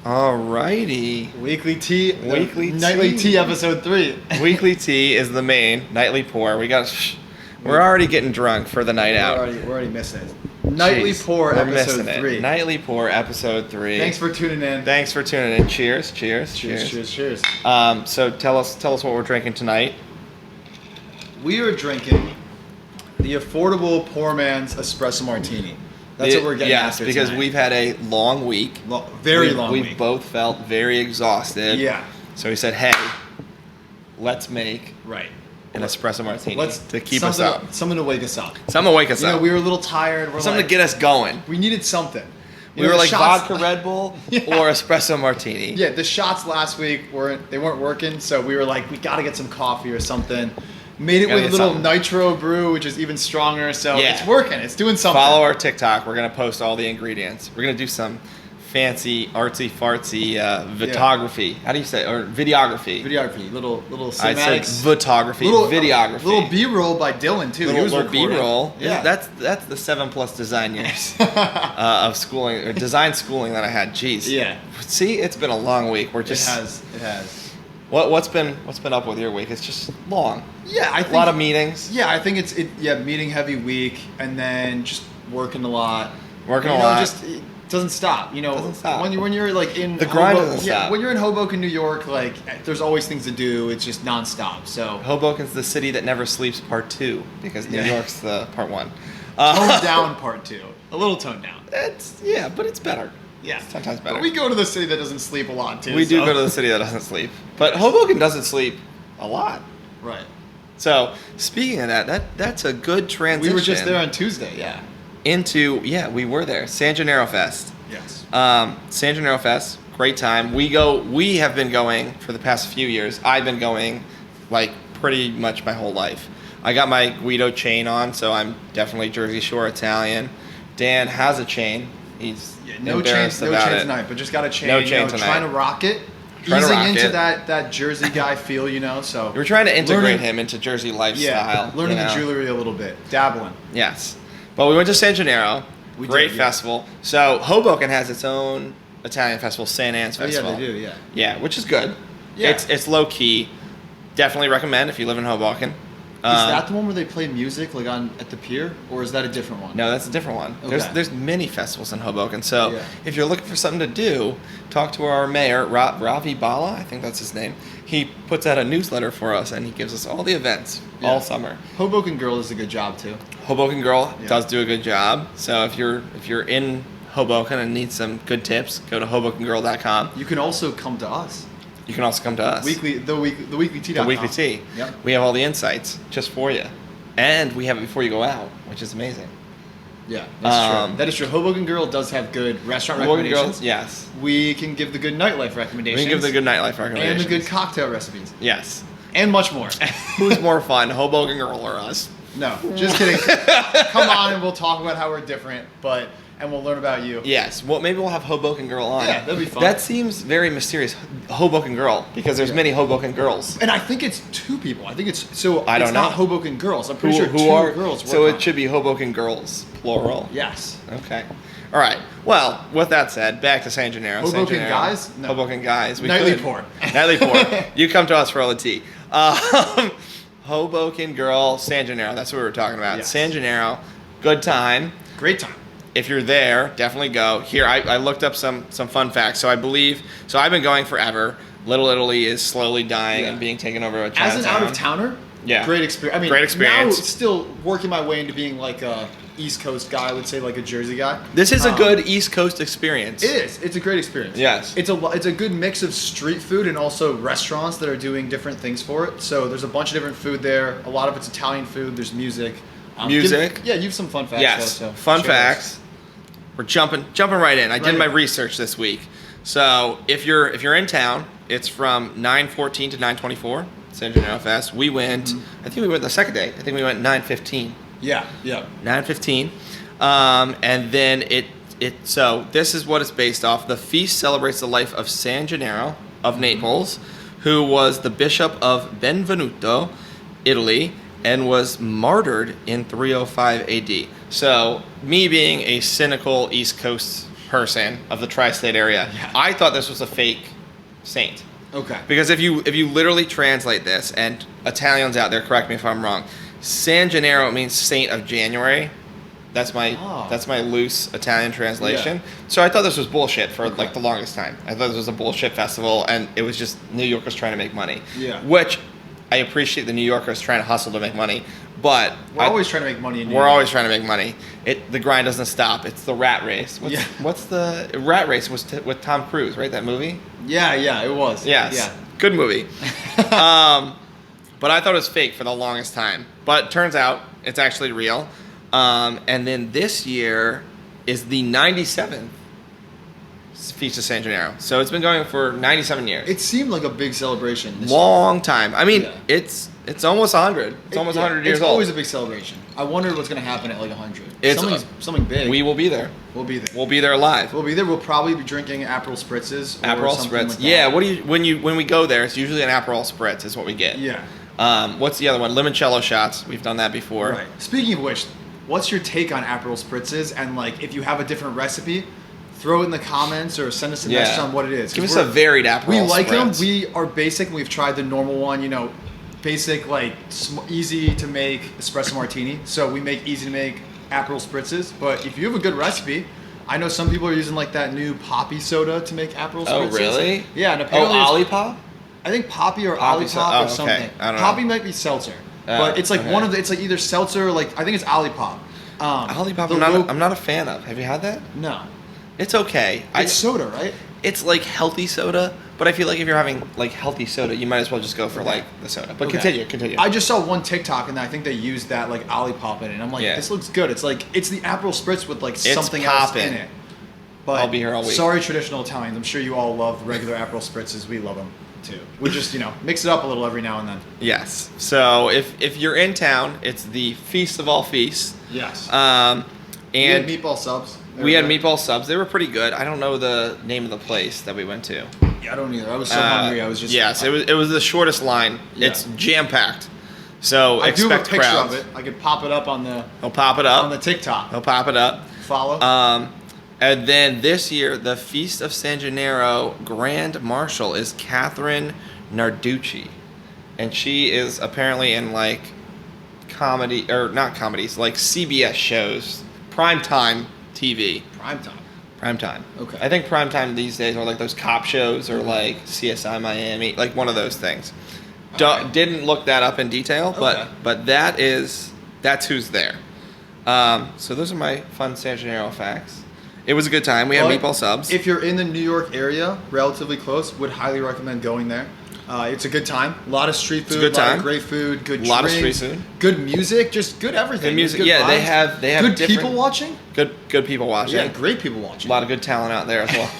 Alrighty. Weekly tea. Weekly Nightly tea. tea episode 3. Weekly tea is the main. Nightly pour. We're already getting drunk for the night out. We're already missing it. Nightly Jeez, pour we're episode missing 3. It. Nightly pour episode 3. Thanks for tuning in. Thanks for tuning in. Cheers. Cheers. Cheers. So tell us what we're drinking tonight. We are drinking the affordable poor man's espresso martini. That's what we're getting after because tonight. we've had a long week. Very long we week. We both felt very exhausted. Yeah. So we said, hey, let's make an espresso martini to keep us up. Something to wake us up. Something to wake us up. We were a little tired. Something to get us going. We needed something. We were like vodka Red Bull or espresso martini. Yeah, the shots last week weren't working, so we were like, we got to get some coffee or something. Made it with a little nitro brew, which is even stronger. So it's working. It's doing something. Follow our TikTok. We're going to post all the ingredients. We're going to do some fancy, artsy-fartsy photography. How do you say it? Or videography. Videography. Little cinematics. I said photography. Videography. Little B-roll by Dylan, too. Little B-roll. Yeah. That's the 7+ design years of schooling, or design schooling that I had. Jeez. Yeah. See, it's been a long week. We're just... It has. What's been up with your week? It's just long. Yeah, I think a lot of meetings. Yeah, I think it's meeting heavy week, and then just working a lot. Just it doesn't stop. Doesn't stop. When you're like in the grind doesn't stop. When you're in Hoboken, New York, like there's always things to do. It's just nonstop. So Hoboken's the city that never sleeps, part 2, because New York's the part 1. Toned down, part 2. A little toned down. But it's better. Yeah, sometimes better. But we go to the city that doesn't sleep a lot too. We do go to the city that doesn't sleep, but Hoboken doesn't sleep a lot. Right. So speaking of that's a good transition. We were just there on Tuesday. Yeah. We were there. San Gennaro Fest. Yes. San Gennaro Fest, great time. We have been going for the past few years. I've been going like pretty much my whole life. I got my Guido chain on, so I'm definitely Jersey Shore Italian. Dan has a chain. He's no chain tonight, but just got a chain. No chain tonight. Trying to rock it. Easing into that Jersey guy feel, So we're trying to integrate him into Jersey lifestyle. Yeah, learning the jewelry a little bit, dabbling. Yes, but we went to San Gennaro. Great festival. So Hoboken has its own Italian festival, St. Anne's Festival. Oh, yeah, they do. Yeah. Yeah, which is good. Yeah. It's low key. Definitely recommend if you live in Hoboken. Is that the one where they play music like at the pier, or is that a different one? No, that's a different one. Okay. There's many festivals in Hoboken, so if you're looking for something to do, talk to our mayor, Ravi Bala, I think that's his name. He puts out a newsletter for us, and he gives us all the events all summer. Hoboken Girl does a good job too. Hoboken Girl does do a good job. So if you're in Hoboken and need some good tips, go to HobokenGirl.com. You can also come to us. You can also come to us. The weekly tea. The weekly tea. Yep. We have all the insights just for you, and we have it before you go out, which is amazing. Yeah, that's true. That is true. Hoboken Girl does have good restaurant recommendations. Girl, yes. We can give the good nightlife recommendations. We can give the good nightlife recommendations. And the good cocktail recipes. Yes. And much more. Who's more fun, Hoboken Girl or us? No, just kidding. Come on and we'll talk about how we're different, and we'll learn about you. Yes. Well, maybe we'll have Hoboken Girl on. Yeah, that'd be fun. That seems very mysterious, Hoboken Girl, because there's many Hoboken girls. And I think it's 2 people. I think it's so. I don't know. Not Hoboken girls. I'm pretty sure who 2 are girls. So it should be Hoboken Girls, plural. Yes. Okay. All right. Well, with that said, back to San Gennaro. Hoboken guys? No. Hoboken guys. Nightly pour. Nightly pour. You come to us for all the tea. Hoboken Girl, San Gennaro. That's what we were talking about. Yes. San Gennaro. Good time. Great time. If you're there, definitely go. Here, I looked up some fun facts. So I've been going forever. Little Italy is slowly dying and being taken over by Chinatown. As an out-of-towner, great experience. I mean, great experience. Now still working my way into being like a East Coast guy, I would say like a Jersey guy. This is a good East Coast experience. It is. It's a great experience. Yes. It's a good mix of street food and also restaurants that are doing different things for it. So there's a bunch of different food there. A lot of it's Italian food. There's music. Music. You have some fun facts. Yes. Though, so fun facts. We're jumping right in. I did my research this week. So if you're in town, it's from 9:14 to 9:24. San Gennaro Fest. We went. I think we went the second day. I think we went 9:15. Yeah. 9:15. And then so this is what it's based off. The feast celebrates the life of San Gennaro of Naples, who was the bishop of Benvenuto, Italy, and was martyred in 305 AD. So me being a cynical East Coast person of the tri-state area. Yeah. I thought this was a fake saint. Okay. Because if you literally translate this, and Italians out there, correct me if I'm wrong, San Gennaro means Saint of January. That's my loose Italian translation. Yeah. So I thought this was bullshit for like the longest time. I thought this was a bullshit festival, and it was just New Yorkers trying to make money. Yeah. Which I appreciate the New Yorkers trying to hustle to make money, but we're always trying to make money in New York. We're always trying to make money. The grind doesn't stop. It's the rat race. What's the rat race was with Tom Cruise, right? That movie? Yeah, it was. Yes. Yeah. Good movie. But I thought it was fake for the longest time. But it turns out it's actually real. And then this year is the 97th Feast of San Gennaro. So it's been going for 97 years. It seemed like a big celebration. Long time. I mean, it's almost 100. It's almost 100 years old. It's always a big celebration. I wondered what's going to happen at like 100. It's something big. We will be there. We'll be there. We'll be there live. We'll be there. We'll probably be drinking Aperol Spritzes. Aperol Spritz. Like yeah. When we go there, it's usually an Aperol Spritz is what we get. Yeah. What's the other one? Limoncello shots. We've done that before. Right. Speaking of which, what's your take on Aperol Spritzes? And like, if you have a different recipe, throw it in the comments or send us a message on what it is. Give us a varied Aperol We like Spritz. them. We are basic. And we've tried the normal one. You know, basic like easy to make espresso martini. So we make easy to make Aperol Spritzes. But if you have a good recipe, I know some people are using like that new poppy soda to make Aperol Spritzes. Oh really? Yeah. And apparently Olipop? I think Poppy or Olipop or something. I don't know. Poppy might be seltzer, but it's like one of the. It's like either seltzer, or like I think it's Olipop. Olipop, I'm not a fan of. Have you had that? No. It's okay. It's soda, right? It's like healthy soda, but I feel like if you're having like healthy soda, you might as well just go for like the soda. But continue. I just saw one TikTok and I think they used that like Olipop in it. And I'm like, this looks good. It's like it's the Aperol Spritz with like something else in it. But I'll be here all week. Sorry, traditional Italians. I'm sure you all love regular Aperol Spritzes. We love them too. We just mix it up a little every now and then. Yes. So if you're in town, it's the feast of all feasts. Yes. And we had meatball subs. We had meatball subs. They were pretty good. I don't know the name of the place that we went to. Yeah, I don't either. I was so hungry. I was just. Yes, it was the shortest line. Yeah. It's jam packed. So I do have a picture crowds. of it. I could pop it up on the. He'll pop it up on the TikTok. He'll pop it up. Follow. And then this year, the Feast of San Gennaro Grand Marshal is Catherine Narducci, and she is apparently in like comedy or not comedies, like CBS shows, primetime TV. Primetime. Okay. I think primetime these days are like those cop shows or like CSI Miami, like one of those things. Didn't look that up in detail, but that's who's there. So those are my fun San Gennaro facts. It was a good time. We had meatball subs. If you're in the New York area, relatively close, would highly recommend going there. It's a good time. A lot of street food, a lot of great food, good drinks, a lot of street food, good music, just good everything. Good music, good yeah. vibes. They have good people watching. Good people watching. Yeah, great people watching. A lot of good talent out there as well.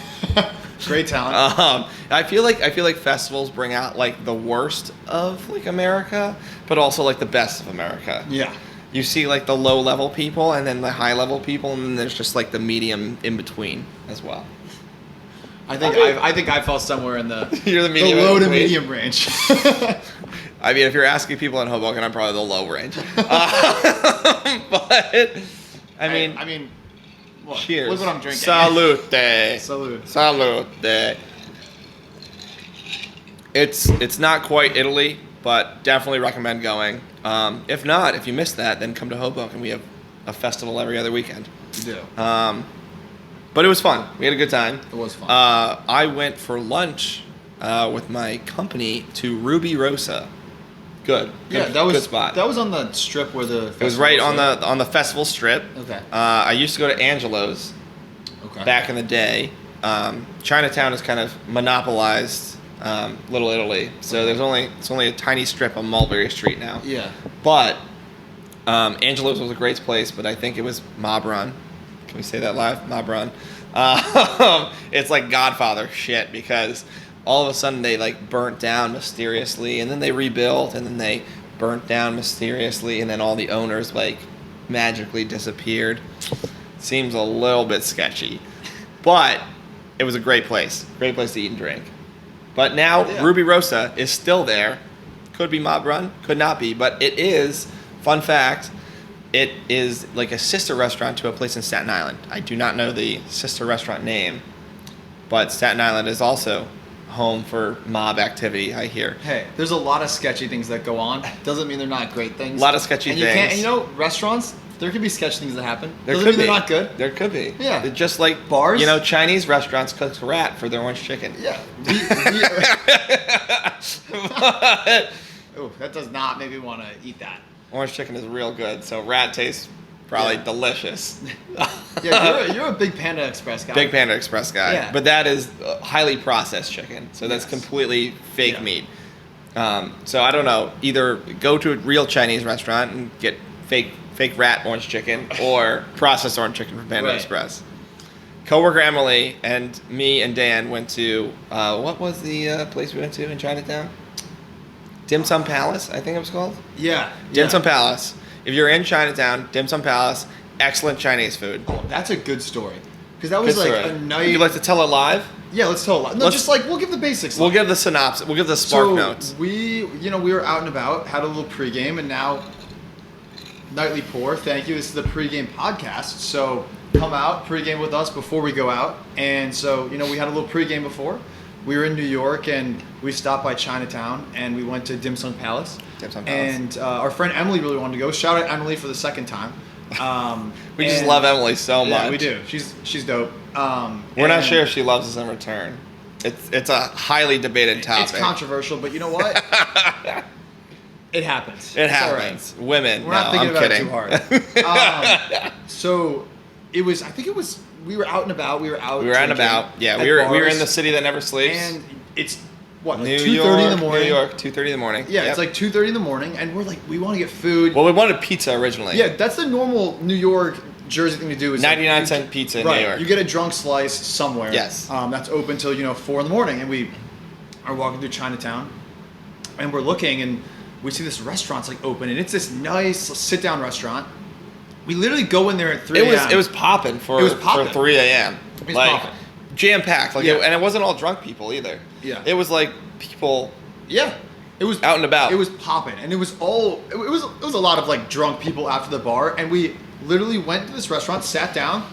Great talent. I feel like festivals bring out like the worst of like America, but also like the best of America. Yeah. You see like the low level people and then the high level people, and then there's just like the medium in between as well. I think I fall somewhere in the You're the medium, the low to medium range. I mean, if you're asking people in Hoboken, I'm probably the low range. But I mean, look, cheers. Look what I'm drinking. Salute. Salute. It's not quite Italy, but definitely recommend going. If not, if you missed that, then come to Hoboken. We have a festival every other weekend. We do. But it was fun. We had a good time. It was fun. I went for lunch with my company to Ruby Rosa. Good good spot. That was on the strip where the. It was right on the festival strip. Okay. I used to go to Angelo's. Okay. Back in the day, Chinatown has kind of monopolized Little Italy, so it's only a tiny strip on Mulberry Street now. Yeah. But Angelo's was a great place, but I think it was mob run. Can we say that live? Mob run. It's like Godfather shit, because all of a sudden they like burnt down mysteriously, and then they rebuilt, and then they burnt down mysteriously, and then all the owners like magically disappeared. Seems a little bit sketchy, but it was a great place to eat and drink. But now Ruby Rosa is still there. Could be mob run, could not be, but it is. Fun fact: it is like a sister restaurant to a place in Staten Island. I do not know the sister restaurant name, but Staten Island is also home for mob activity, I hear. Hey, there's a lot of sketchy things that go on. Doesn't mean they're not great things. A lot of sketchy and things. And you know, restaurants, there could be sketchy things that happen. There Doesn't could mean be. they're not good. There could be. Yeah. They're just like bars. You know, Chinese restaurants cook rat for their orange chicken. Yeah. Oh, that does not make me want to eat that. Orange chicken is real good, so rat tastes probably delicious. Yeah, you're a big Panda Express guy. Big Panda Express guy. Yeah. But that is highly processed chicken, so that's completely fake meat. So I don't know. Either go to a real Chinese restaurant and get fake rat orange chicken, or processed orange chicken from Panda Express. Coworker Emily and me and Dan went to what was the place we went to in Chinatown? Dim Sum Palace, I think it was called. Yeah. Dim Sum Palace. If you're in Chinatown, Dim Sum Palace, excellent Chinese food. Oh, that's a good story. Because that was Good like story. a night. Would you like to tell it live? Yeah, let's tell a lot. No, Let's- just like we'll give the basics. We'll give the synopsis. We'll give the spark notes. We were out and about, had a little pregame, and now Nightly Pour. Thank you. This is the pregame podcast. So come out, pregame with us before we go out. And so we had a little pregame before. We were in New York, and we stopped by Chinatown, and we went to Dim Sum Palace. Dim Sum Palace. And our friend Emily really wanted to go. Shout out Emily for the second time. We just love Emily so much. Yeah, we do. She's dope. We're not sure if she loves us in return. It's a highly debated topic. It's controversial, but you know what? It happens. It It's all right. happens. Women. We're not thinking I'm about kidding. it too hard. So it was. I think it was. We were out and about. We were out. We were out and drinking about. Yeah, at we were bars, in the city that never sleeps. and it's what, like New 2:30 in the York, morning. New York, 2:30 in the morning. Yeah, Yep. it's like 2:30 in the morning, and we're like, we want to get food. Well, we wanted pizza originally. Yeah, that's the normal New York, Jersey thing to do. Is 99-cent pizza in right, New York. You get a drunk slice somewhere. Yes. That's open till 4 in the morning, and we are walking through Chinatown, and we're looking, and we see this restaurant's like open, and it's this nice sit-down restaurant. We literally go in there at 3 a.m. It was popping for 3 a.m. It was like popping. jam packed. Like Yeah. and it wasn't all drunk people either. Yeah. It was like people. Yeah, it was Out and about. It was popping, and it was a lot of like drunk people after the bar, and we literally went to this restaurant, sat down.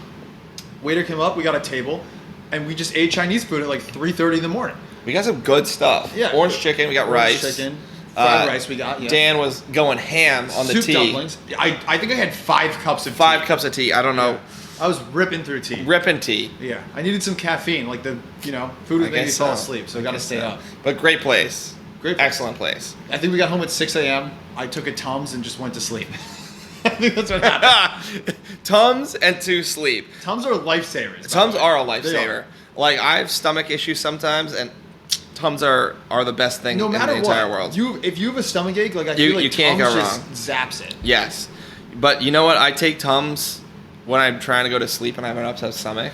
Waiter came up, we got a table, and we just ate Chinese food at like 3:30 in the morning. We got some good stuff. Yeah. Orange chicken. We got Orange rice. chicken, fried rice. We got. Yeah. Dan was going ham on the Soup tea. dumplings. I think I had 5 cups of tea. 5 cups of tea. I don't know. I was ripping through tea. Ripping tea. Yeah, I needed some caffeine. Like food was I making me guess fall so. asleep, so I I got to guess stay so. up. But great place. Great place. Excellent place. I think we got home at 6 a.m. I took a Tums and just went to sleep. I think that's what happened. Tums and to sleep. Tums are lifesavers. by Tums the way. are a They lifesaver. Like I have stomach issues sometimes, and Tums are the best thing No in matter the entire what, world. if you have a stomach ache, like I feel like you can't Tums go just wrong. zaps it. Yes, but you know what? I take Tums when I'm trying to go to sleep and I have an upset stomach.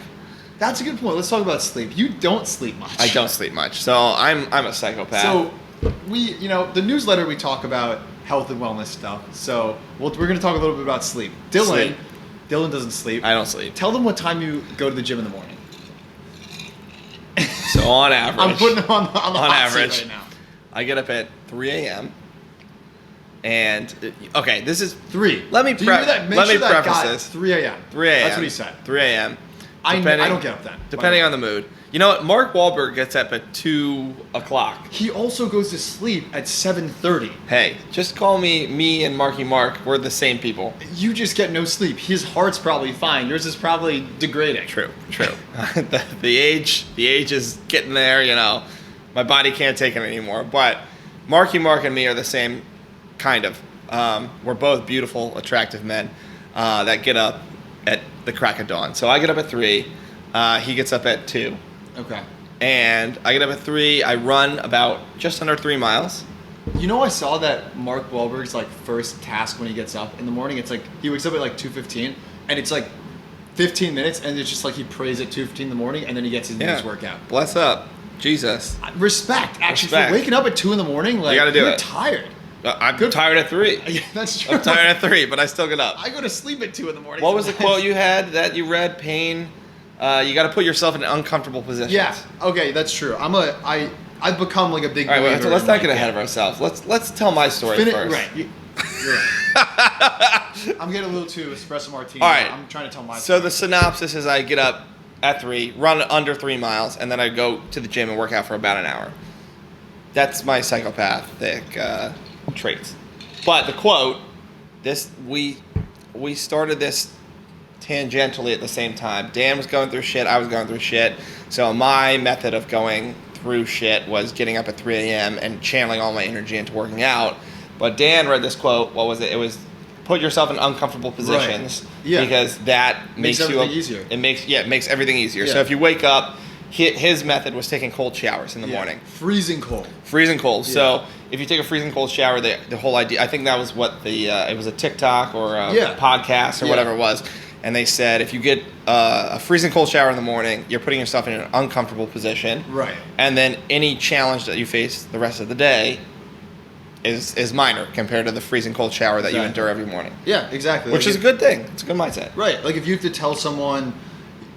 That's a good point. Let's talk about sleep. You don't sleep much. I don't sleep much, so I'm a psychopath. So the newsletter we talk about health and wellness stuff. So we're going to talk a little bit about sleep. Sleep. Dylan doesn't sleep. I don't sleep. Tell them what time you go to the gym in the morning. So on average, I'm putting him on the on hot average, seat right now. I get up at 3 a.m. And okay, this is 3. Let me Do you hear that? Make let me sure that preface got this. 3 a.m. 3 a.m. That's what he said. 3 a.m. I Depending- don't get up then. Depending on the mood. You know what? Mark Wahlberg gets up at 2 o'clock. He also goes to sleep at 7:30. Hey, just call me and Marky Mark. We're the same people. You just get no sleep. His heart's probably fine. Yours is probably degrading. True. the age is getting there. My body can't take it anymore. But Marky Mark and me are the same kind of. We're both beautiful, attractive men that get up at the crack of dawn. So I get up at 3. He gets up at 2. Okay. And I get up at 3. I run about just under 3 miles. I saw that Mark Wahlberg's first task when he gets up in the morning. It's he wakes up at 2:15, and it's 15 minutes, and it's just he prays at 2:15 in the morning, and then he gets his news workout. Bless up. Jesus. Respect, actually, Respect. for waking up at 2 in the morning. You gotta do you're it. tired. I'm tired at 3. Yeah, that's true. I'm tired at 3, but I still get up. I go to sleep at 2 in the morning. What was the sometimes. quote you had that you read? Pain. You got to put yourself in uncomfortable positions. Yeah. Okay, that's true. I've become a big. All right, believer let's in, not get ahead of ourselves. Let's tell my story first. Right. You're right. I'm getting a little too espresso martini. All right. I'm trying to tell my So the synopsis is I get up at 3, run under 3 miles, and then I go to the gym and work out for about an hour. That's my psychopathic traits. But the quote, we started this tangentially at the same time. Dan was going through shit. I was going through shit. So my method of going through shit was getting up at 3 a.m. and channeling all my energy into working out. But Dan read this quote. What was it? It was put yourself in uncomfortable positions because that makes everything easier. It makes everything easier. Yeah. So if you wake up, his method was taking cold showers in the morning. Freezing cold. Freezing cold. Yeah. So if you take a freezing cold shower, the whole idea, I think that was what it was a TikTok or a podcast or whatever it was. And they said if you get a freezing cold shower in the morning, you're putting yourself in an uncomfortable position. Right. And then any challenge that you face the rest of the day is minor compared to the freezing cold shower that you endure every morning. Yeah, exactly. Which is a good thing. It's a good mindset. Right. Like if you have to tell someone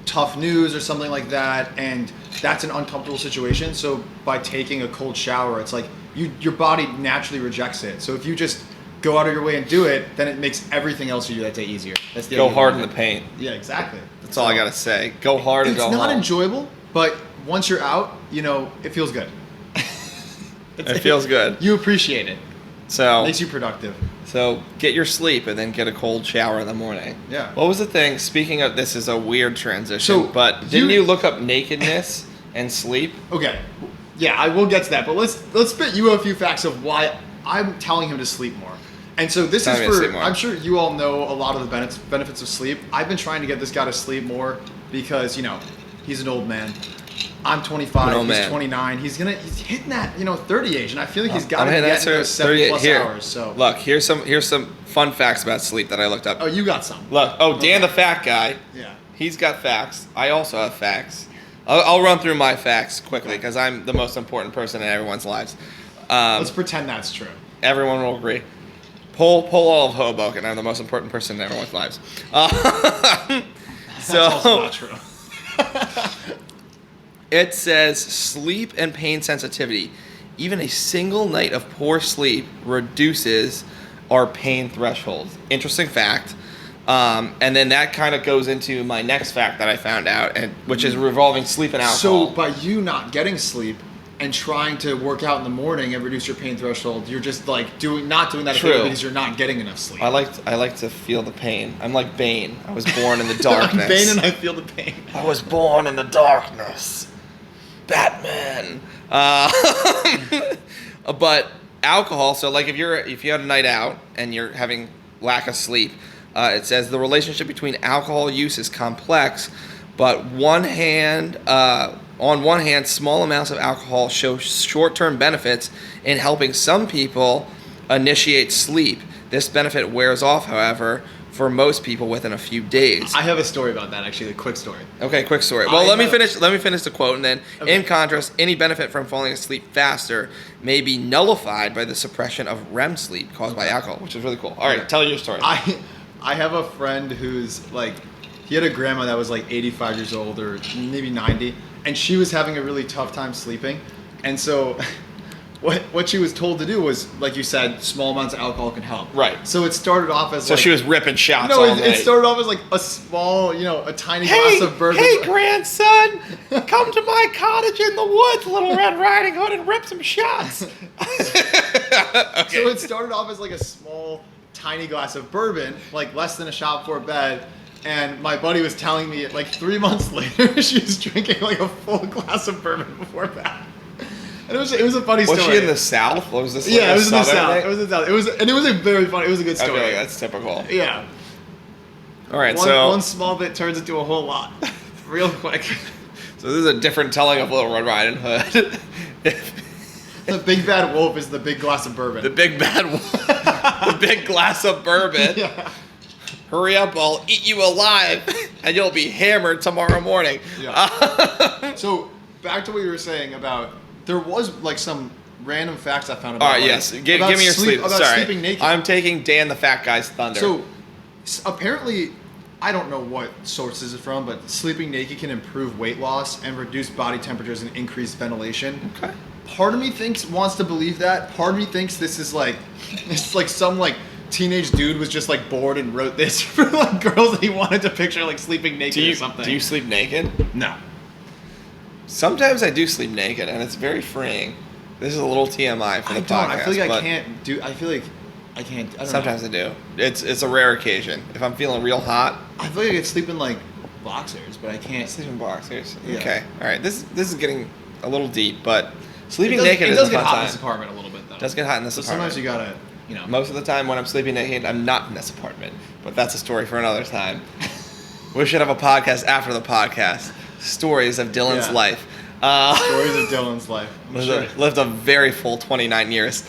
tough news or something like that, and that's an uncomfortable situation. So by taking a cold shower, it's like your body naturally rejects it. So if you just go out of your way and do it, then it makes everything else you do that day easier. That's the Go hard in the paint. Yeah, exactly. That's all I gotta say. Go hard and go home. It's not enjoyable, but once you're out, it feels good. It feels good. You appreciate it. So Makes you productive. So get your sleep and then get a cold shower in the morning. Yeah. What was the thing? Speaking of, this is a weird transition, So but didn't you look up nakedness and sleep? Okay. Yeah, I will get to that, but let's spit you a few facts of why I'm telling him to sleep more. And so this is for, I'm sure you all know a lot of the benefits of sleep. I've been trying to get this guy to sleep more because, he's an old man. I'm 25, he's 29. He's hitting that, 30 age, and I feel like he's got to get those 70 plus hours. So look, here's some fun facts about sleep that I looked up. Oh, you got some. Look, Dan the fat guy. Yeah. He's got facts. I also have facts. I'll run through my facts quickly because I'm the most important person in everyone's lives. Let's pretend that's true. Everyone will agree. Pull all of Hoboken. I'm the most important person in everyone's lives. That's also not true. It says sleep and pain sensitivity. Even a single night of poor sleep reduces our pain thresholds. Interesting fact. And then that kind of goes into my next fact that I found out, which is revolving sleep and alcohol. So by you not getting sleep and trying to work out in the morning and reduce your pain threshold, you're just like not doing that because you're not getting enough sleep. I like to feel the pain. I'm like Bane. I was born in the darkness. I'm Bane and I feel the pain. I was born in the darkness. Batman. But alcohol. So like if you had a night out and you're having lack of sleep, it says the relationship between alcohol use is complex, but on one hand, small amounts of alcohol show short-term benefits in helping some people initiate sleep. This benefit wears off, however, for most people within a few days. I have a story about that, actually, a quick story. Okay, quick story. Well, let me finish the quote, and then, in contrast, any benefit from falling asleep faster may be nullified by the suppression of REM sleep caused by alcohol, which is really cool. All right, tell your story. I have a friend who's he had a grandma that was 85 years old or maybe 90, and she was having a really tough time sleeping. And so what she was told to do was, like you said, small amounts of alcohol can help. Right. So it started off as so she was ripping shots No, all night. it started off as a small, a tiny glass of bourbon. Hey, grandson, come to my cottage in the woods, Little Red Riding Hood, and rip some shots. Okay. So it started off as a small, tiny glass of bourbon, less than a shot before bed. And my buddy was telling me 3 months later, she was drinking a full glass of bourbon before bed. And it was a funny story. Was she in the South? Or was this it was in the Southern South. night? It was in the South. It was a very funny. It was a good story. I feel like that's typical. Yeah. All right, one small bit turns into a whole lot, real quick. So this is a different telling of Little Red Riding Hood. The big bad wolf is the big glass of bourbon. The big bad wolf. The big glass of bourbon. Yeah. Hurry up, I'll eat you alive, and you'll be hammered tomorrow morning. Yeah. So back to what you were saying about, there was some random facts I found about. All right, yes. Give me your sleep. About Sorry. sleeping naked. I'm taking Dan the fat guy's thunder. So apparently, I don't know what source this is from, but sleeping naked can improve weight loss and reduce body temperatures and increase ventilation. Okay. Part of me wants to believe that. Part of me thinks this is it's some teenage dude was just like bored and wrote this for like girls that he wanted to picture like sleeping naked or something. Do you sleep naked? No. Sometimes I do sleep naked, and it's very freeing. This is a little TMI for the podcast. I feel like I can't do. I feel like I can't. I don't Sometimes know. I do. It's a rare occasion. If I'm feeling real hot, I feel like I could sleep in like boxers, but I can't sleep in boxers. Yeah. Okay, all right. This is getting a little deep, but sleeping It naked is a does get fun hot time. in this apartment a little bit though. It does get hot in this apartment. Sometimes you gotta, Most of the time when I'm sleeping naked, I'm not in this apartment. But that's a story for another time. We should have a podcast after the podcast. Stories of Dylan's life. Stories of Dylan's life. Lived a very full 29 years.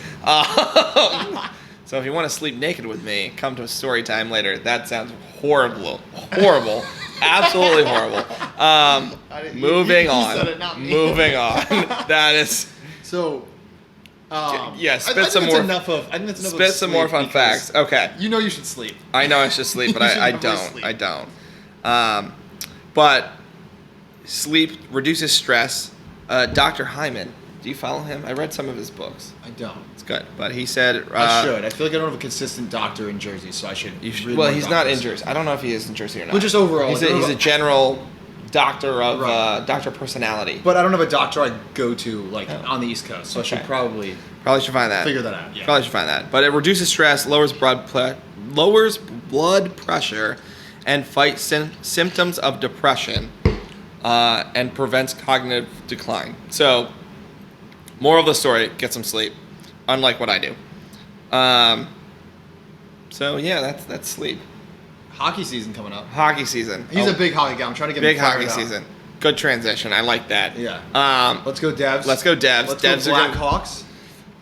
So if you want to sleep naked with me, come to a story time later. That sounds horrible. Absolutely horrible. Moving on. Said it, not me. Moving on. That is... So... yeah, spit I think some that's more. enough of. I think that's enough Spit of some more fun facts. Okay. You know you should sleep. I know I should sleep, but You should I never don't. sleep. I don't. But sleep reduces stress. Dr. Hyman, do you follow him? I read some of his books. I don't. It's good, but he said I should. I feel like I don't have a consistent doctor in Jersey, so I should. You should. read Well, more he's not in doctors. Jersey. I don't know if he is in Jersey or not. But just overall, he's a general doctor of doctor of personality. But I don't have a doctor I go to like on the East Coast, so I should probably should find that. figure that out. Yeah. Probably should find that. But it reduces stress, lowers blood pressure, and fights symptoms of depression, and prevents cognitive decline. So, moral of the story: get some sleep. Unlike what I do. So yeah, that's sleep. Hockey season coming up. Hockey season. He's a big hockey guy. I'm trying to get big him fired hockey up. season. Good transition. I like that. Yeah. Let's go Devs. Let's go Devs. Let's Devs go are Blackhawks.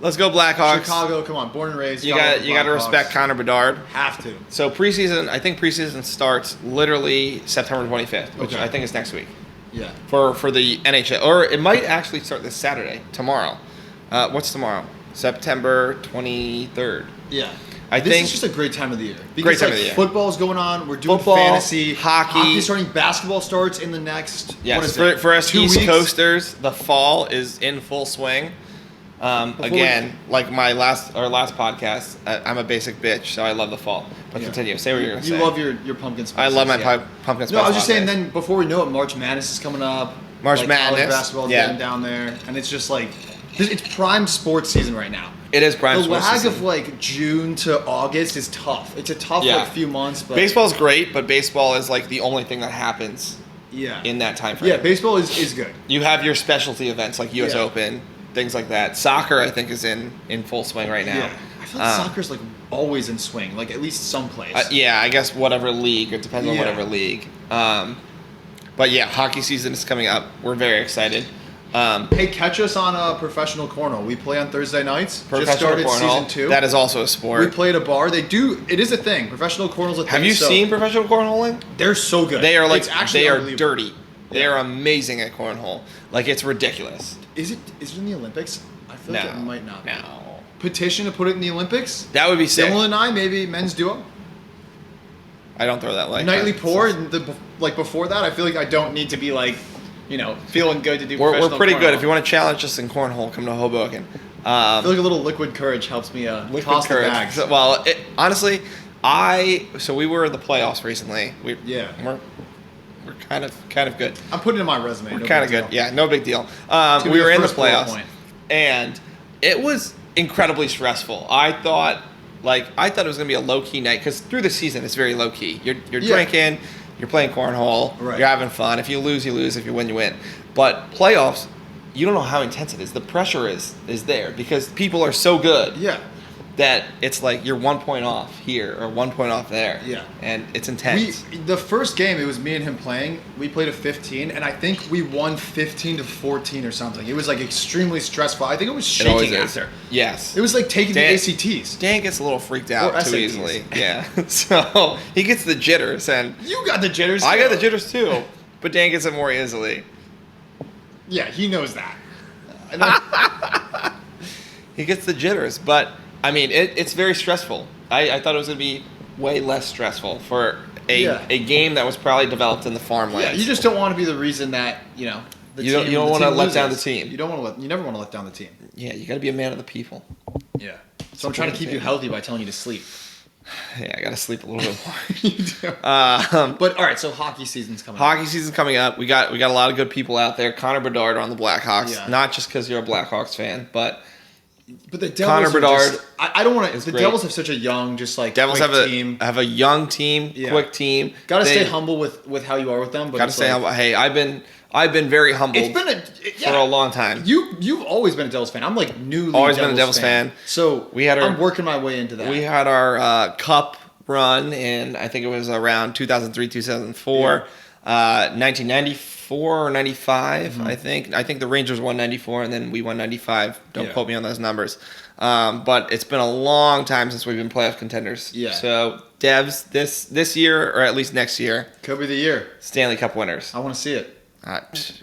Let's go Blackhawks. Chicago, come on, born and raised. You got to respect Connor Bedard. Have to. So preseason, I think preseason starts literally September 25th, which I think is next week. Yeah. For the NHL, or it might actually start this Saturday, tomorrow. What's tomorrow? September 23rd. Yeah. I this think is just a great time of the year. Because, great time of the year. Football's going on. We're doing Football, fantasy, hockey starting. Basketball starts in the next. Yes, What is it? for us 2 East weeks? Coasters, the fall is in full swing. Again, like our last podcast, I'm a basic bitch, so I love the fall. But continue. Say what you're going to say. You love your pumpkin spice. I love my pumpkin spice. No, I was just saying. lattes. Then before we know it, March Madness is coming up. March Madness, college basketball's getting down there, and it's just like it's prime sports season right now. It is prime The sports lag season. of like June to August is tough. It's a tough like few months. But baseball's great, but baseball is like the only thing that happens in that time frame. Yeah, baseball is good. You have your specialty events like U.S. Open, things like that. Soccer, I think, is in full swing right now. Yeah. I feel like soccer's like always in swing, like at least someplace. I guess whatever league. It depends on whatever league. But yeah, hockey season is coming up. We're very excited. Hey, catch us on professional cornhole. We play on Thursday nights. Just Professional started cornhole. season 2. That is also a sport. We play at a bar. It is a thing. Professional cornhole's a thing. Have you seen professional cornholing? They're so good. They are like It's actually they are unbelievable. dirty. They are amazing at cornhole. Like it's ridiculous. Is it in the Olympics? I feel like it might not. No. Petition to put it in the Olympics. That would be sick. Dylan and I, maybe men's duo. I don't throw that like Nightly that. pour. Like before that, I feel like I don't need to be like, feeling good to do. We're pretty cornhole. good. If you want to challenge us in cornhole, come to Hoboken. I feel like a little liquid courage helps me toss the bags. Well, honestly, so we were in the playoffs recently. We're kind of good. I'm putting it in my resume. We're no kind of big good. deal. Yeah, no big deal. gonna We be were the in the first bullet playoffs, point. and it was incredibly stressful. I thought it was gonna be a low key night because through the season it's very low key. You're drinking, you're playing cornhole, Right. you're having fun. If you lose, you lose. If you win, you win. But playoffs, you don't know how intense it is. The pressure is there because people are so good. Yeah. That it's like you're 1 point off here or 1 point off there. Yeah. And it's intense. The first game, it was me and him playing. We played a 15, and I think we won 15-14 or something. It was like extremely stressful. I think it was It always shaking is. after. Yes. It was like taking Dan- the ACTs. Dan gets a little freaked out Or too SATs. easily. Yeah. So he gets the jitters, and You got the jitters. I got too. the jitters too. But Dan gets it more easily. Yeah, he knows that. And then- He gets the jitters, but I mean, it's very stressful. I thought it was going to be way less stressful for a game that was probably developed in the farmlands. yeah, you just don't want to be the reason that You don't want to let down the team. You never want to let down the team. Yeah, you got to be a man of the people. Yeah. So I'm trying to keep you healthy by telling you to sleep. Yeah, I gotta sleep a little bit more. You do. But all right, so hockey season's coming. Hockey season's coming up. We got a lot of good people out there. Connor Bedard on the Blackhawks. Yeah. Not just because you're a Blackhawks fan, but the Devils Connor Bedard. Just, I don't want to. The great. Devils have such a young, just like Devils quick have team. a young team, quick team. Got to stay humble with how you are with them. But Got to stay humble. Hey, I've been very humbled. It's been for a long time. You've always been a Devils fan. I'm like newly always been a Devils fan. So I'm working my way into that. We had our cup run in, I think it was around 2003, 2004, 1994 or 95. Mm-hmm. I think the Rangers won 94 and then we won 95. Don't quote me on those numbers. But it's been a long time since we've been playoff contenders. Yeah. So Devs this year, or at least next year, could be the year. Stanley Cup winners. I want to see it.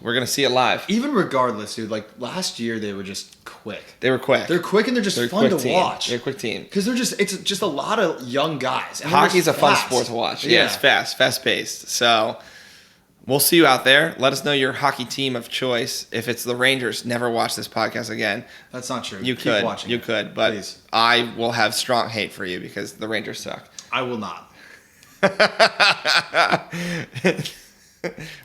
We're gonna see it live. Even regardless, dude. Like last year, they were just quick. They were quick. They're quick and they're just fun to watch. They're a quick team because it's just a lot of young guys. Hockey's a fun sport to watch. Yeah, it's fast paced. So we'll see you out there. Let us know your hockey team of choice. If it's the Rangers, never watch this podcast again. That's not true. You Keep watching. You could, but please. I will have strong hate for you because the Rangers suck. I will not.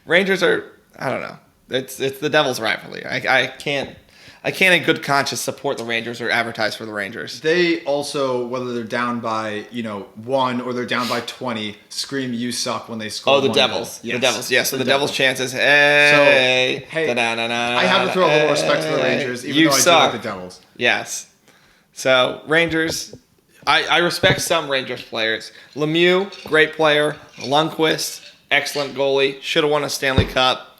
Rangers are. I don't know. It's the Devils' rivalry. I can't in good conscience support the Rangers or advertise for the Rangers. They also, whether they're down by 1 or they're down by 20, scream "You suck" when they score. Oh, the Devils. Yes. The Devils. Yes. So the Devils' chances. Hey. So, hey, I have to throw a little respect to the Rangers, even though I do like the Devils. Yes. So Rangers. I respect some Rangers players. Lemieux, great player. Lundqvist, excellent goalie. Should have won a Stanley Cup.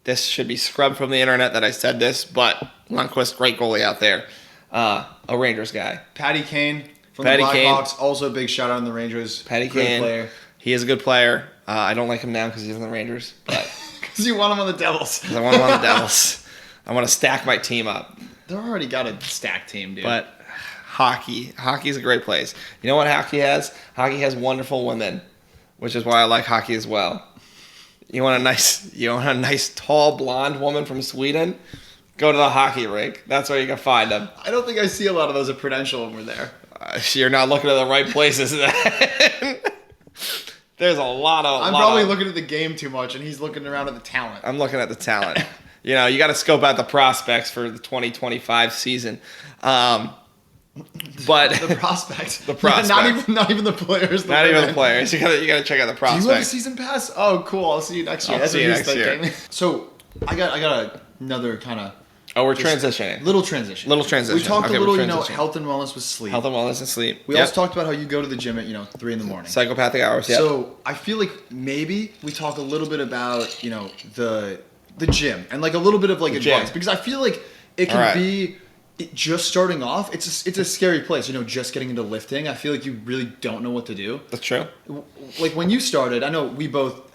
This should be scrubbed from the internet that I said this, but Lundqvist, great goalie out there. A Rangers guy. Patty Kane from the Blackhawks, also a big shout out on the Rangers. Patty great Kane, player. He is a good player. I don't like him now because he's in the Rangers, but because you want him on the Devils. I want him on the Devils. I want to stack my team up. They're already got a stacked team, dude. But hockey is a great place. You know what hockey has? Hockey has wonderful women, which is why I like hockey as well. You want a nice tall blonde woman from Sweden? Go to the hockey rink. That's where you can find them. I don't think I see a lot of those at Prudential when we're there. You're not looking at the right places. There's a lot of. I'm probably looking at the game too much, and he's looking around at the talent. I'm looking at the talent. You got to scope out the prospects for the 2025 season. But the prospects, not even the players. Not even the players. You gotta check out the prospects. Do you have a season pass? Oh, cool. I'll see you next year. That's what he's thinking. So I got another kind of. Oh, we're transitioning. Little transition. We talked a little, health and wellness with sleep. Health and wellness and sleep. We also talked about how you go to the gym at 3 a.m. Psychopathic hours. Yep. So I feel like maybe we talk a little bit about the gym and like a little bit of like advice because I feel like it can be. Just starting off, it's a scary place. Just getting into lifting, I feel like you really don't know what to do. That's true. Like when you started, I know we both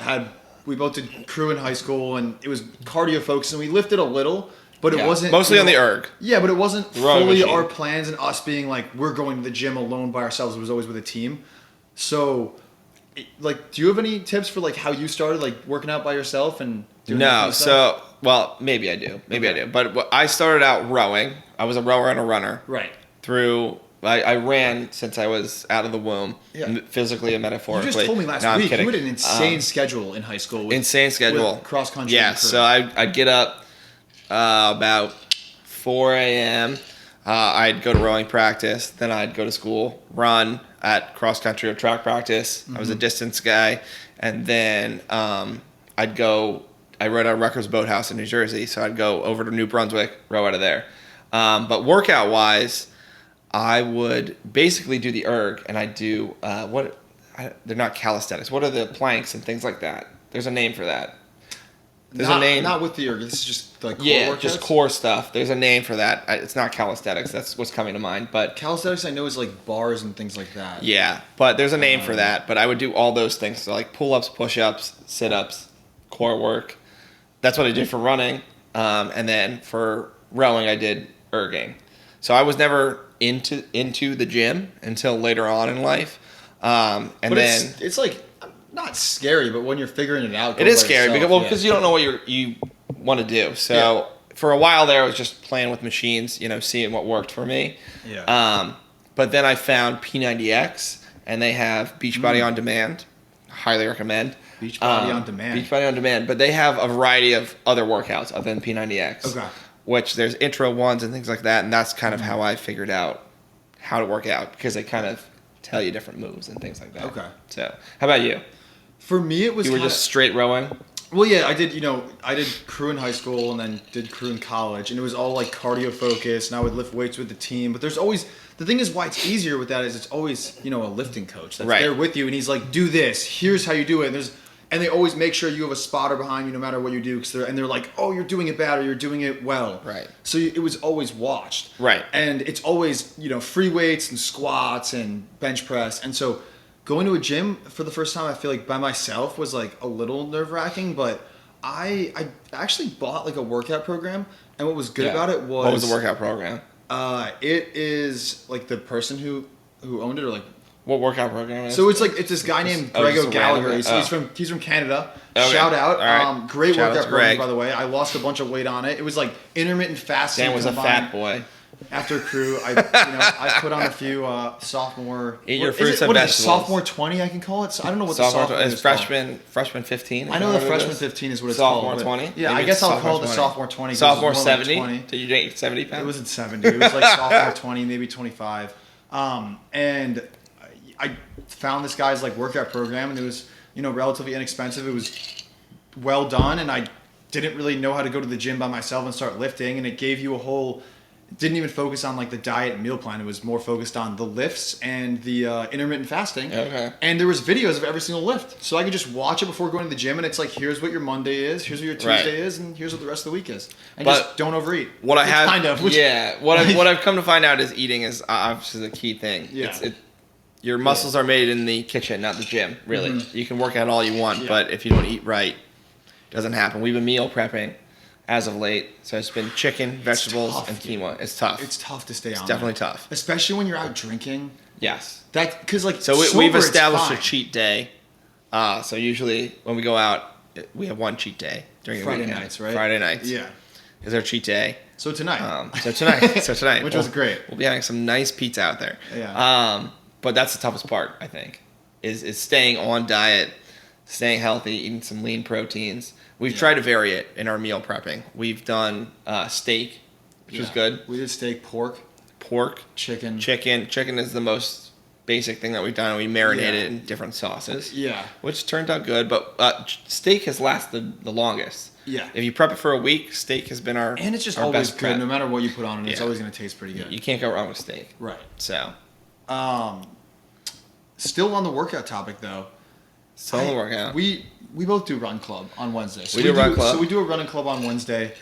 did crew in high school, and it was cardio focused, and we lifted a little, but it wasn't mostly on the erg. Yeah, but it wasn't fully our plans and us being like we're going to the gym alone by ourselves. It was always with a team. So, like, do you have any tips for like how you started like working out by yourself and doing No, so. Well, maybe I do. I do. But I started out rowing. I was a rower and a runner. Right. I ran since I was out of the womb, physically and metaphorically. You just told me last week you had an insane schedule in high school. Insane schedule. Cross country. Yeah, so I'd get up about 4 a.m. I'd go to rowing practice. Then I'd go to school, run at cross country or track practice. Mm-hmm. I was a distance guy. And then I rode at Rutgers Boathouse in New Jersey, so I'd go over to New Brunswick, row out of there. But workout-wise, I would basically do the erg, and I'd do they're not calisthenics. What are the planks and things like that? There's a name for that. There's a name. Not with the erg. This is just like core workouts? Just core stuff. There's a name for that. It's not calisthenics. That's what's coming to mind. But calisthenics, I know, is like bars and things like that. Yeah, but there's a name for that. But I would do all those things, so like pull-ups, push-ups, sit-ups, core work. That's what I did for running, and then for rowing, I did erging. So I was never into the gym until later on in life, it's like not scary, but when you're figuring it out, it is scary because you don't know what you want to do. So for a while there, I was just playing with machines, seeing what worked for me. Yeah. But then I found P90X, and they have Beachbody On Demand. Highly recommend. Beachbody On Demand. Beachbody On Demand, but they have a variety of other workouts other than P90X. Okay. Which there's intro ones and things like that, and that's kind of how I figured out how to work out, because they kind of tell you different moves and things like that. Okay. So, how about you? For me, it was You were just straight rowing? Well, yeah, I did crew in high school and then did crew in college, and it was all like cardio focused, and I would lift weights with the team. But there's always, the thing is why it's easier with that is it's always, a lifting coach that's there with you, and he's like, do this, here's how you do it. And they always make sure you have a spotter behind you no matter what you do, they're like, oh, you're doing it bad or you're doing it well. Right. So it was always watched. Right. And it's always, free weights and squats and bench press. And so going to a gym for the first time, I feel like by myself was like a little nerve wracking, but I actually bought like a workout program. And what was good about it was... What was the workout program? It is like the person who owned it, or like... What workout program is it? So it's this guy named Greg O'Gallagher. He's from Canada. Okay. Shout out. Right. Great Shout workout program, by the way. I lost a bunch of weight on it. It was like intermittent fasting. Dan was a fat boy. After crew, I put on a few sophomore. Eat your fruits and vegetables. Sophomore 20, I can call it. So I don't know what the sophomore is. Freshman 15. I know the freshman 15 is what it's sophomore called. Sophomore 20. Yeah, I guess I'll call it the sophomore 20. Sophomore 70. Like Did you gain 70 pounds? It wasn't 70. It was like sophomore 20, maybe 25. And I found this guy's like workout program, and it was relatively inexpensive. It was well done, and I didn't really know how to go to the gym by myself and start lifting. And it gave you didn't even focus on like the diet and meal plan. It was more focused on the lifts and the intermittent fasting. Okay. And there was videos of every single lift, so I could just watch it before going to the gym. And it's like, here's what your Monday is, here's what your Tuesday is, and here's what the rest of the week is. And just don't overeat. What I have, what I've I've come to find out is eating is obviously the key thing. Yeah. Your muscles are made in the kitchen, not the gym. Really, you can work out all you want, but if you don't eat right, it doesn't happen. We've been meal prepping as of late, so it's been chicken, vegetables, and quinoa. It's tough. It's tough to stay on. It's definitely tough, especially when you're out drinking. Yes. Because we've established a cheat day. So usually when we go out, we have one cheat day during the weekend. Friday nights, right? Friday nights. Yeah. Is our cheat day. So tonight. Which was great. We'll be having some nice pizza out there. Yeah. But that's the toughest part, I think, is staying on diet, staying healthy, eating some lean proteins. We've tried to vary it in our meal prepping. We've done steak, which was good. We did steak, pork, chicken. Chicken is the most basic thing that we've done. We marinated it in different sauces. Yeah. Which turned out good, but steak has lasted the longest. Yeah. If you prep it for a week, steak has been and it's just our always best good, prep. no matter what you put on it. It's always going to taste pretty good. You can't go wrong with steak. Right. So. Still on the workout topic though. Still on the workout. We both do run club on Wednesday. We do run club. So we do a running club on Wednesday.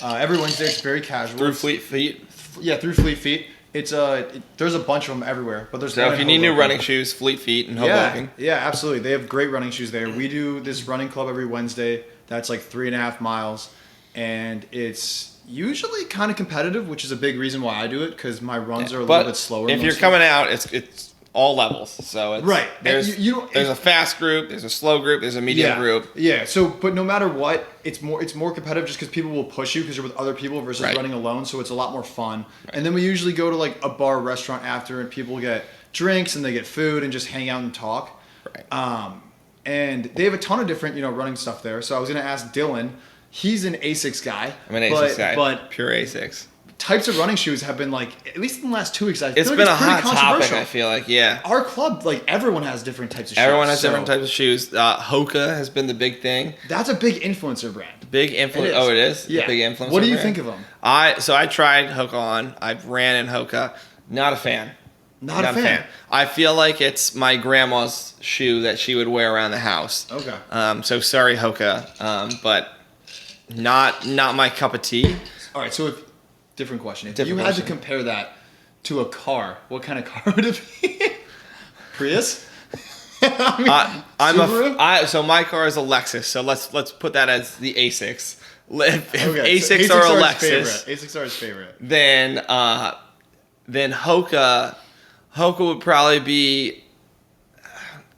Every Wednesday it's very casual. Through Fleet Feet. Yeah, through Fleet Feet. It's there's a bunch of them everywhere, but there's so if you need new running shoes, Fleet Feet and Hoboken. Yeah, absolutely. They have great running shoes there. We do this running club every Wednesday. That's like 3.5 miles, and it's usually kind of competitive, which is a big reason why I do it because my runs are a little bit slower. If you're coming out, it's all levels. So it's, right. There's a fast group, there's a slow group, there's a medium group. Yeah. So, but no matter what, it's more competitive just because people will push you because you're with other people versus running alone. So it's a lot more fun. Right. And then we usually go to like a bar, restaurant after, and people get drinks and they get food and just hang out and talk. Right. And they have a ton of different running stuff there. So I was gonna ask Dylan. He's an Asics guy. I'm an Asics guy. But pure Asics. Types of running shoes have been like, at least in the last 2 weeks, It's been a hot topic, I feel like, yeah. Our club, like everyone has different types of shoes. Everyone has different types of shoes. Hoka has been the big thing. That's a big influencer brand. Big influence. Oh, it is? Yeah. Big influencer What do you brand? think of them? So I tried Hoka on. I ran in Hoka. Not a fan. Not a fan. I feel like it's my grandma's shoe that she would wear around the house. Okay. So sorry, Hoka. But not my cup of tea. All right, so different question. If you had to compare that to a car, what kind of car would it be? Prius? Subaru? So my car is a Lexus. So let's put that as the Asics. If Okay, Asics so are a Lexus, Asics are his favorite. then Hoka would probably be.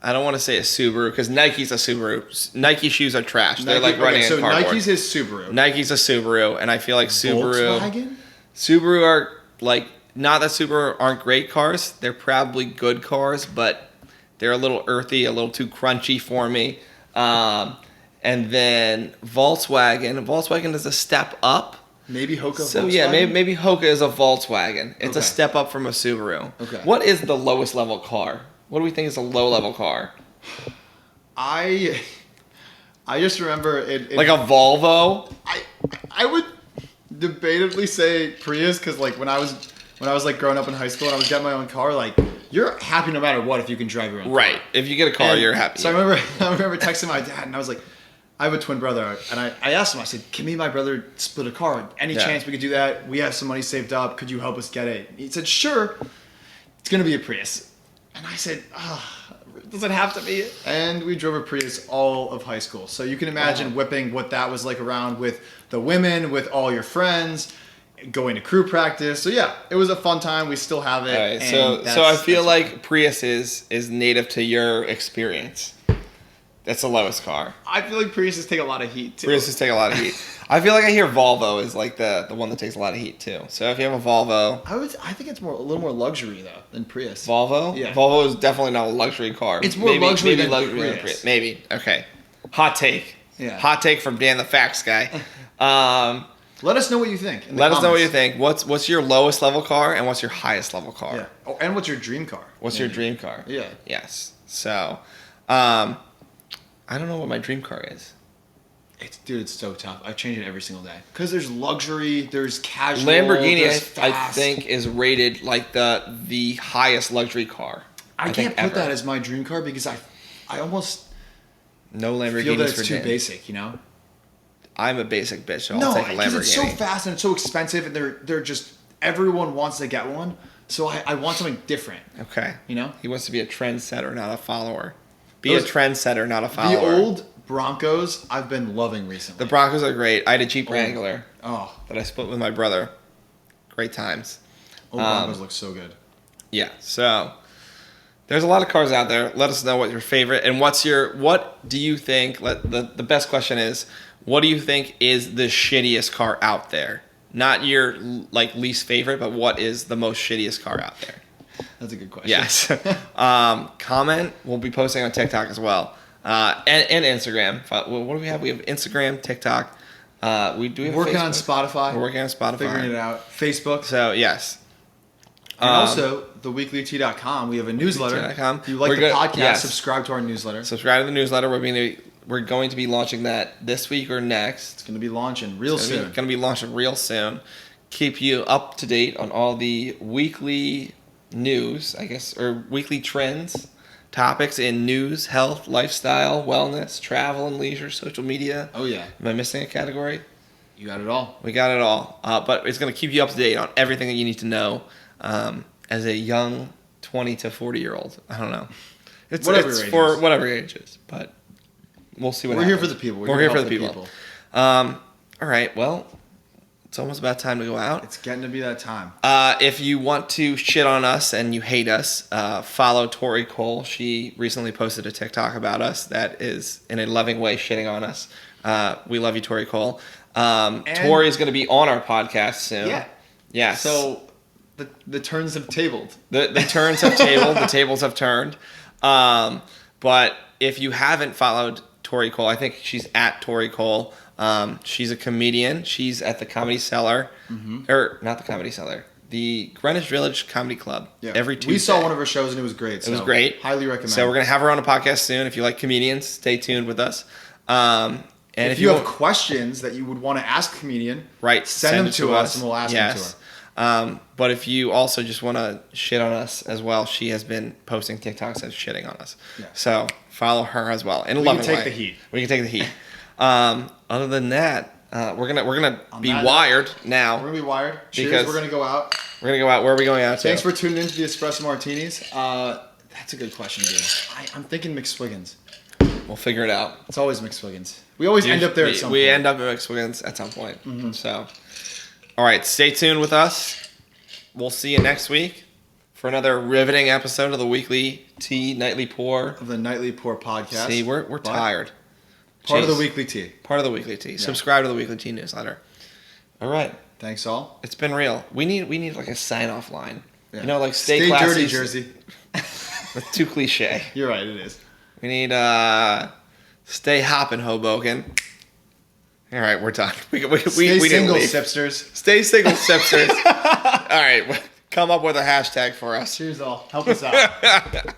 I don't want to say a Subaru because Nike's a Subaru. Nike shoes are trash. They're like running in cardboard. Nike's his Subaru. Nike's a Subaru, and I feel like Volkswagen? Subaru are like, not that Subaru aren't great cars. They're probably good cars, but They're a little earthy, a little too crunchy for me. And then Volkswagen is a step up. Maybe Hoka. So Volkswagen? yeah, maybe Hoka is a Volkswagen. It's a Okay. step up from a Subaru. Okay. What is the lowest level car? What do we think is a low level car? I just remember it Like a Volvo? I would debatably say Prius because like when I was like growing up in high school and I was getting my own car, like you're happy no matter what if you can drive your own car. Right. If you get a car, And you're happy. So I remember texting my dad and I was like, I have a twin brother and I asked him, I said, can me and my brother split a car? Any Yeah. chance we could do that? We have some money saved up. Could you help us get it? He said, sure. It's gonna be a Prius. And I said, does it have to be? And we drove a Prius all of high school. So you can imagine whipping what that was like around with the women, with all your friends, going to crew practice. So yeah, it was a fun time. We still have it. All right, and so I feel that's- like Prius is native to your experience. That's the lowest car. I feel like Priuses take a lot of heat too. Priuses take a lot of heat. I feel like I hear Volvo is like the one that takes a lot of heat too. So if you have a Volvo, I think it's a little more luxury though than Prius. Volvo, Yeah. Volvo is definitely not a luxury car. It's more luxury than than Prius. Maybe. Okay. Hot take. Yeah. Hot take from Dan the Facts guy. Let us know what you think. in the Let us know what comments. you think. What's your lowest level car and what's your highest level car? Yeah. Oh, and what's your dream car? What's your dream car? Yeah. Yes. So, I don't know what my dream car is. It's so tough. I change it every single day because there's luxury, there's casual. Lamborghini, there's I fast. think, is rated like the highest luxury car. I think can't put ever. that as my dream car because I almost No Lamborghinis feel that for it's too Dan. basic. You know. I'm a basic bitch, so No, I'll take a because Lamborghini. it's so fast and it's so expensive, and they're just everyone wants to get one. So I want something different. Okay. You know? He wants to be a trendsetter, not a follower. Be Those- a trendsetter, not a follower. The old Broncos I've been loving recently. The Broncos are great. I had a Jeep Wrangler Oh, that I split with my brother. Great times. old Broncos look so good. Yeah. So there's a lot of cars out there. Let us know what your favorite and what do you think? The best question is, what do you think is the shittiest car out there? Not your like least favorite, but what is the most shittiest car out there? That's a good question. Yes. Comment. We'll be posting on TikTok as well, and Instagram. What do we have? We have Instagram, TikTok. We do have Working on Facebook. Spotify. We're working on Spotify. Figuring it out. Facebook. So yes. And also, theweeklyt.com. We have a newsletter. weeklyt.com. If you like We're the good- podcast, yes. subscribe to our newsletter. Subscribe to the newsletter. We're going to be launching that this week or next. It's going to be launching real soon. Going to be launching real soon. Keep you up to date on all the weekly news, I guess, or weekly trends, topics in news, health, lifestyle, wellness, travel and leisure, social media. Oh, yeah. Am I missing a category? You got it all. We got it all. But it's going to keep you up to date on everything that you need to know as a young 20 to 40-year-old. I don't know. It's Whatever your age for is. whatever your age is, but we'll see what We're happens. here for the people. We're here for the people. All right. Well, it's almost about time to go out. It's getting to be that time. If you want to shit on us and you hate us, follow Tori Cole. She recently posted a TikTok about us that is in a loving way shitting on us. We love you, Tori Cole. Tori is going to be on our podcast soon. Yeah. Yes. So the turns have tabled. The turns have tabled. The tables have turned. But if you haven't followed Tori Cole, I think she's at Tori Cole. She's a comedian. She's at the Comedy Cellar. Or not the Comedy Cellar. The Greenwich Village Comedy Club. Yeah. Every Tuesday. We saw one of her shows and it was great. It was great. Highly recommend. So we're going to have her on a podcast soon. If you like comedians, stay tuned with us. And if you have questions that you would want to ask a comedian, send them it to us and we'll ask them to her. But if you also just want to shit on us as well, she has been posting TikToks and shitting on us. Yeah. So follow her as well. In a We loving can take way. the heat. We can take the heat. Other than that, we're gonna be that wired now. We're going to be wired. Cheers. Because- We're going to go out. We're gonna go out. Where are we going out to? Thanks for tuning in to the Espresso Martinis. That's a good question, dude. I'm thinking McSwiggins. We'll figure it out. It's always McSwiggins. We always end up there at some We point. end up at Mexican's at some point. So, all right, stay tuned with us. We'll see you next week for another riveting episode of the Weekly Tea Nightly Pour. of the Nightly Pour podcast. See, we're But tired. Part of the Jeez. Weekly Tea. Part of the Weekly Tea. Subscribe to the Weekly Tea newsletter. All right, Thanks all. it's been real. We need like a sign off line. Yeah. You know, like stay Stay classy. dirty, Jersey. That's too cliche. You're right. It is. We need stay hopping, Hoboken. All right, we're done. We Stay need single, to leave. sipsters. Stay single, sipsters. All right, come up with a hashtag for us. Cheers, all. Help us out.